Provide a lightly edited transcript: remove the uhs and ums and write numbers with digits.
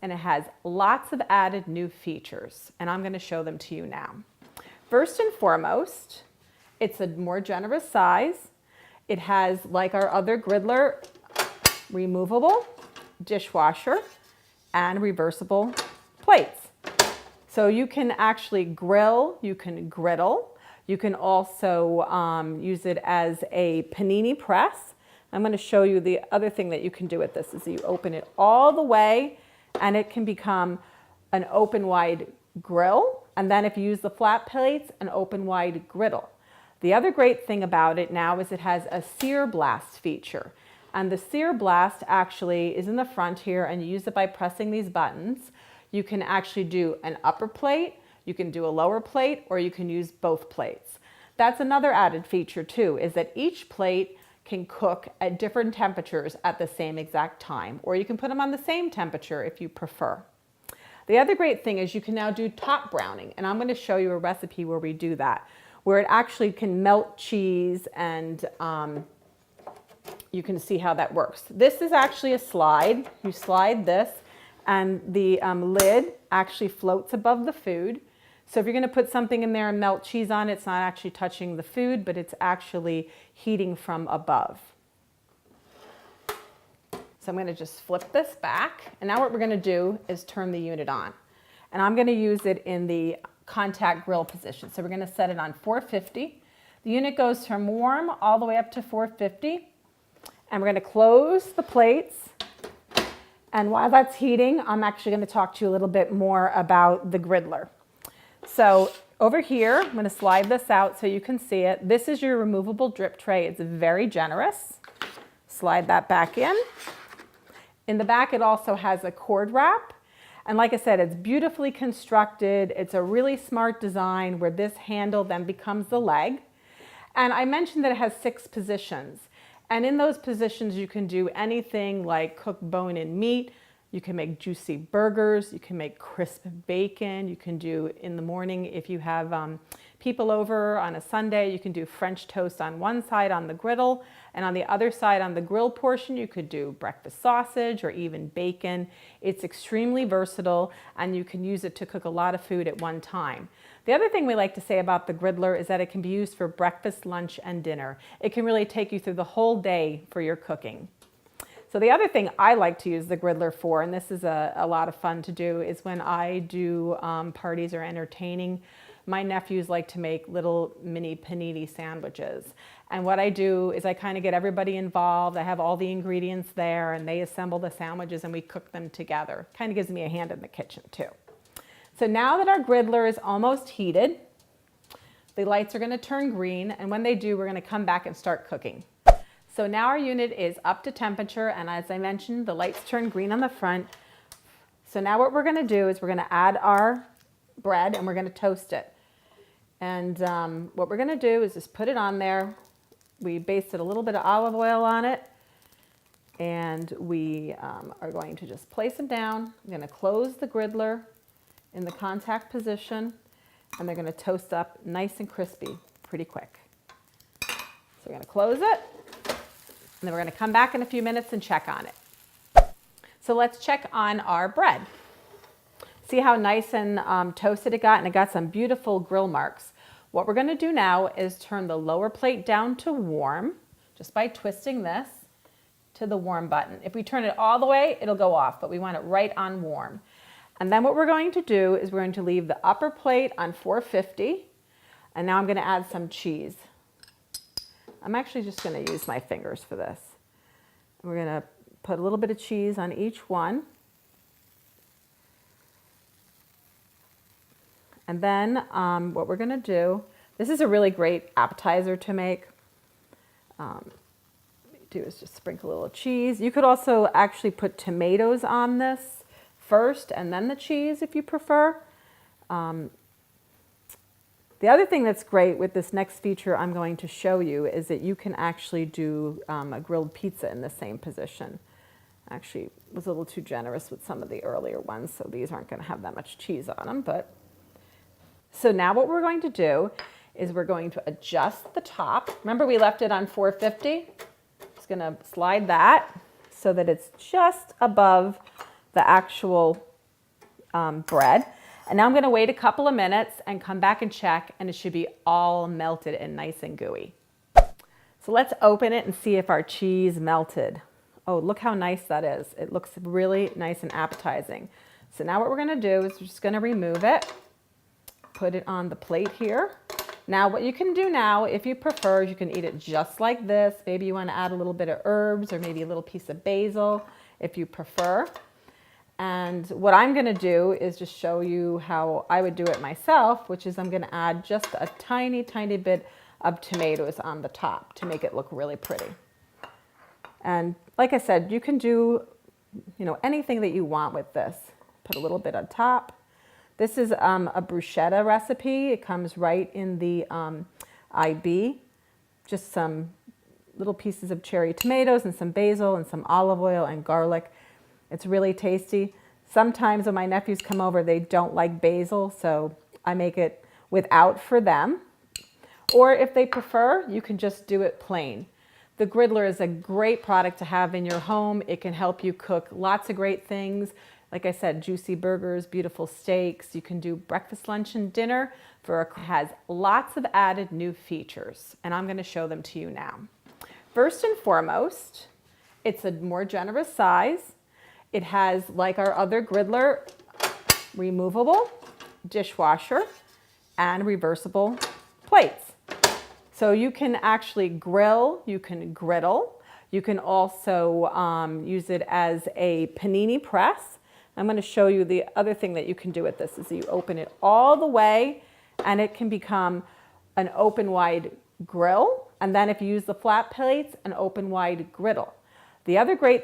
and it has lots of added new features, and I'm going to show them to you now. First and foremost, it's a more generous size. It has, like our other griddler, removable dishwasher and reversible plates. So you can actually grill, you can griddle, you can also use it as a panini press. I'm going to show you the other thing that you can do with this is you open it all the way and it can become an open wide grill. And then if you use the flat plates, an open wide griddle. The other great thing about it now is it has a sear blast feature. And the sear blast actually is in the front here, and you use it by pressing these buttons. You can actually do an upper plate, you can do a lower plate, or you can use both plates. That's another added feature too, is that each plate can cook at different temperatures at the same exact time, or you can put them on the same temperature if you prefer. The other great thing is you can now do top browning, and I'm going to show you a recipe where we do that, where it actually can melt cheese, and you can see how that works. This is actually a slide. You slide this and the lid actually floats above the food. So if you're going to put something in there and melt cheese on it, it's not actually touching the food, but it's actually heating from above. So I'm going to just flip this back. And now what we're going to do is turn the unit on. And I'm going to use it in the contact grill position. So we're going to set it on 450. The unit goes from warm all the way up to 450. And we're going to close the plates. And while that's heating, I'm actually going to talk to you a little bit more about the griddler. So over here, I'm going to slide this out so you can see it. This is your removable drip tray. It's very generous. Slide that back in. In the back, it also has a cord wrap. And like I said, it's beautifully constructed. It's a really smart design where this handle then becomes the leg. And I mentioned that it has 6 positions. And in those positions, you can do anything like cook bone-in meat. You can make juicy burgers. You can make crisp bacon. You can do in the morning, if you have people over on a Sunday, you can do French toast on one side on the griddle. And on the other side on the grill portion, you could do breakfast sausage or even bacon. It's extremely versatile, and you can use it to cook a lot of food at one time. The other thing we like to say about the griddler is that it can be used for breakfast, lunch, and dinner. It can really take you through the whole day for your cooking. So the other thing I like to use the griddler for, and this is a lot of fun to do, is when I do parties or entertaining. My nephews like to make little mini panini sandwiches. And what I do is I kind of get everybody involved. I have all the ingredients there, and they assemble the sandwiches and we cook them together. Kind of gives me a hand in the kitchen too. So now that our griddler is almost heated, the lights are going to turn green, and when they do, we're going to come back and start cooking. So now our unit is up to temperature, and as I mentioned, the lights turn green on the front. So now what we're going to do is we're going to add our bread and we're going to toast it. And what we're going to do is just put it on there. We basted a little bit of olive oil on it, and we are going to just place them down. I'm going to close the griddler in the contact position, and they're going to toast up nice and crispy pretty quick. So we're going to close it, and then we're going to come back in a few minutes and check on it. So let's check on our bread. See how nice and toasted it got, and it got some beautiful grill marks. What we're going to do now is turn the lower plate down to warm, just by twisting this to the warm button. If we turn it all the way, it'll go off, but we want it right on warm. And then what we're going to do is we're going to leave the upper plate on 450, and now I'm going to add some cheese. I'm actually just going to use my fingers for this. We're going to put a little bit of cheese on each one. And then what we're going to do, this is a really great appetizer to make. Do is just sprinkle a little cheese. You could also actually put tomatoes on this first and then the cheese if you prefer. The other thing that's great with this next feature I'm going to show you is that you can actually do a grilled pizza in the same position. Actually, was a little too generous with some of the earlier ones, so these aren't going to have that much cheese on them. But so now what we're going to do is we're going to adjust the top. Remember we left it on 450? Just going to slide that so that it's just above the actual bread. And now I'm going to wait a couple of minutes and come back and check, and it should be all melted and nice and gooey. So let's open it and see if our cheese melted. Oh, look how nice that is. It looks really nice and appetizing. So now what we're going to do is we're just going to remove it, put it on the plate here. Now what you can do now, if you prefer, you can eat it just like this. Maybe you want to add a little bit of herbs or maybe a little piece of basil if you prefer. And what I'm going to do is just show you how I would do it myself, which is I'm going to add just a tiny, tiny bit of tomatoes on the top to make it look really pretty. And like I said, you can do, anything that you want with this. Put a little bit on top. This is a bruschetta recipe. It comes right in the IB. Just some little pieces of cherry tomatoes and some basil and some olive oil and garlic. It's really tasty. Sometimes when my nephews come over, they don't like basil, so I make it without for them. Or if they prefer, you can just do it plain. The Griddler is a great product to have in your home. It can help you cook lots of great things. Like I said, juicy burgers, beautiful steaks. You can do breakfast, lunch, and dinner. It has lots of added new features, and I'm going to show them to you now. First and foremost, it's a more generous size. It has, like our other Griddler, removable dishwasher and reversible plates. So you can actually grill, you can griddle. You can also use it as a panini press. I'm going to show you the other thing that you can do with this is you open it all the way and it can become an open wide grill. And then if you use the flat plates, an open wide griddle. The other great